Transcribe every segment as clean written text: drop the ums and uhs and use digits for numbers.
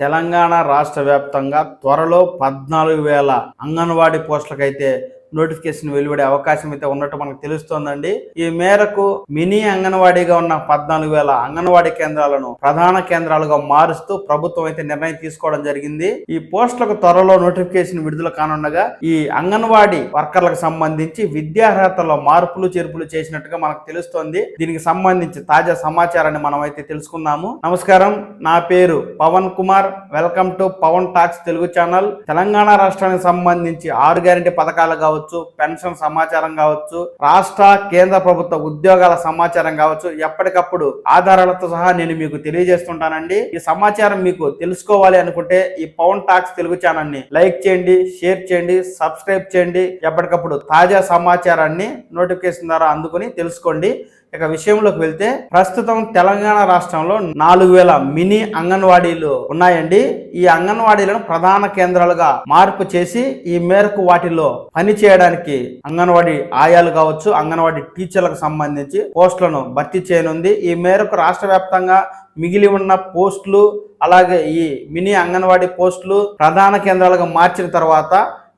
తెలంగాణ రాష్ట్ర వ్యాప్తంగా త్వరలో 14,000 అంగన్వాడీ పోస్టులకైతే నోటిఫికేషన్ వెలువడే అవకాశం అయితే ఉన్నట్టు మనకు తెలుస్తోందండి. ఈ మేరకు మినీ అంగన్వాడీగా ఉన్న 14,000 అంగన్వాడీ కేంద్రాలను ప్రధాన కేంద్రాలుగా మారుస్తూ ప్రభుత్వం అయితే నిర్ణయం తీసుకోవడం జరిగింది. ఈ పోస్టులకు త్వరలో నోటిఫికేషన్ విడుదల కానుండగా ఈ అంగన్వాడీ వర్కర్లకు సంబంధించి విద్యార్హతలో మార్పులు చేర్పులు చేసినట్టుగా మనకు తెలుస్తోంది. దీనికి సంబంధించి తాజా సమాచారాన్ని మనం అయితే తెలుసుకున్నాము. నమస్కారం, నా పేరు Pavan Kumar. Welcome to Pavan talks Telugu channel. Telangana రాష్ట్రానికి సంబంధించి 6 గ్యారెంటీ పథకాలు కావచ్చు, పెన్షన్ సమాచారం కావచ్చు, రాష్ట్ర కేంద్ర ప్రభుత్వ ఉద్యోగాల సమాచారం కావచ్చు, ఎప్పటికప్పుడు ఆధారాలతో సహా నేను మీకు తెలియజేస్తుంటానండి. ఈ సమాచారం మీకు తెలుసుకోవాలి అనుకుంటే ఈ పవన్ టాక్స్ తెలుగు ఛానల్ ని లైక్ చేయండి, షేర్ చేయండి, సబ్స్క్రైబ్ చేయండి. ఎప్పటికప్పుడు తాజా సమాచారాన్ని నోటిఫికేషన్ ద్వారా అందుకుని తెలుసుకోండి. ఇక విషయంలోకి వెళ్తే ప్రస్తుతం తెలంగాణ రాష్ట్రంలో 4,000 మినీ అంగన్వాడీలు ఉన్నాయండి. ఈ అంగన్వాడీలను ప్రధాన కేంద్రాలుగా మార్పు చేసి ఈ మేరకు వాటిలో పని చేయడానికి అంగన్వాడీ ఆయాలు కావచ్చు, అంగన్వాడీ టీచర్లకు సంబంధించి పోస్టులను భర్తీ చేయనుంది. ఈ మేరకు రాష్ట్ర వ్యాప్తంగా మిగిలి ఉన్న పోస్టులు అలాగే ఈ మినీ అంగన్వాడీ పోస్టులు ప్రధాన కేంద్రాలుగా మార్చిన తర్వాత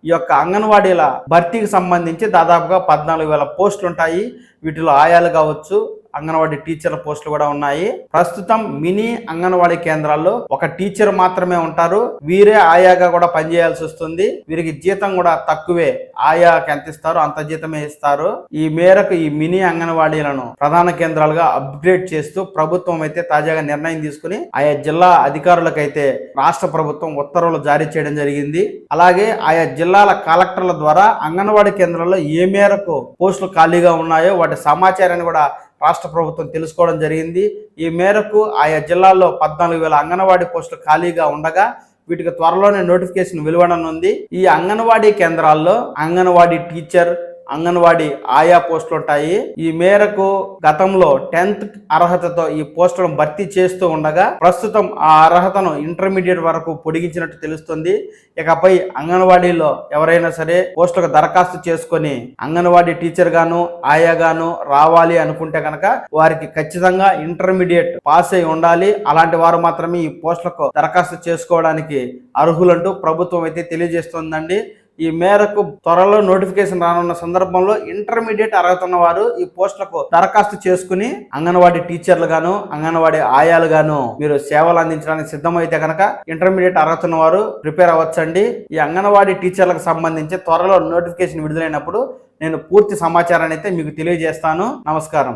ఈ యొక్క అంగన్వాడీల భర్తీకి సంబంధించి దాదాపుగా 14,000 పోస్టులు ఉంటాయి. వీటిలో ఆయాలు కావచ్చు, అంగన్వాడీ టీచర్ల పోస్టులు కూడా ఉన్నాయి. ప్రస్తుతం మినీ అంగన్వాడీ కేంద్రాల్లో ఒక టీచర్ మాత్రమే ఉంటారు. వీరే ఆయాగా కూడా పనిచేయాల్సి వస్తుంది. వీరికి జీతం కూడా తక్కువే. ఆయాకి ఎంత ఇస్తారో అంత జీతమే ఇస్తారు. ఈ మేరకు ఈ మినీ అంగన్వాడీలను ప్రధాన కేంద్రాలుగా అప్గ్రేడ్ చేస్తూ ప్రభుత్వం అయితే తాజాగా నిర్ణయం తీసుకుని ఆయా జిల్లా అధికారులకైతే రాష్ట్ర ప్రభుత్వం ఉత్తర్వులు జారీ చేయడం జరిగింది. అలాగే ఆయా జిల్లాల కలెక్టర్ల ద్వారా అంగన్వాడీ కేంద్రాల్లో ఏ మేరకు పోస్టులు ఖాళీగా ఉన్నాయో వాటి సమాచారాన్ని కూడా రాష్ట్ర ప్రభుత్వం తెలుసుకోవడం జరిగింది. ఈ మేరకు ఆయా జిల్లాల్లో 14,000 అంగన్వాడీ పోస్టులు ఖాళీగా ఉండగా వీటికి త్వరలోనే నోటిఫికేషన్ వెలువడనుంది. ఈ అంగన్వాడీ కేంద్రాల్లో అంగన్వాడీ టీచర్, అంగన్వాడీ ఆయా పోస్టులు ఉంటాయి. ఈ మేరకు గతంలో 10th అర్హతతో ఈ పోస్టులను భర్తీ చేస్తూ ఉండగా ప్రస్తుతం ఆ అర్హతను ఇంటర్మీడియట్ వరకు పొడిగించినట్టు తెలుస్తుంది. ఇకపై అంగన్వాడీలో ఎవరైనా సరే పోస్టులకు దరఖాస్తు చేసుకొని అంగన్వాడీ టీచర్ గాను ఆయా గాను రావాలి అనుకుంటే కనుక వారికి ఖచ్చితంగా ఇంటర్మీడియట్ పాస్ అయి ఉండాలి. అలాంటి వారు మాత్రమే ఈ పోస్టులకు దరఖాస్తు చేసుకోవడానికి అర్హులంటూ ప్రభుత్వం అయితే తెలియజేస్తుందండి. ఈ మేరకు త్వరలో నోటిఫికేషన్ రానున్న సందర్భంలో ఇంటర్మీడియట్ అర్హత ఉన్న వారు ఈ పోస్టులకు దరఖాస్తు చేసుకుని అంగన్వాడీ టీచర్లు గాను, అంగన్వాడీ ఆయాలు గాను మీరు సేవలు అందించడానికి సిద్ధమైతే కనుక ఇంటర్మీడియట్ అర్హత ఉన్న వారు ప్రిపేర్ అవ్వచ్చండి. ఈ అంగన్వాడీ టీచర్లకు సంబంధించి త్వరలో నోటిఫికేషన్ విడుదలైనప్పుడు నేను పూర్తి సమాచారాన్ని అయితే మీకు తెలియజేస్తాను. నమస్కారం.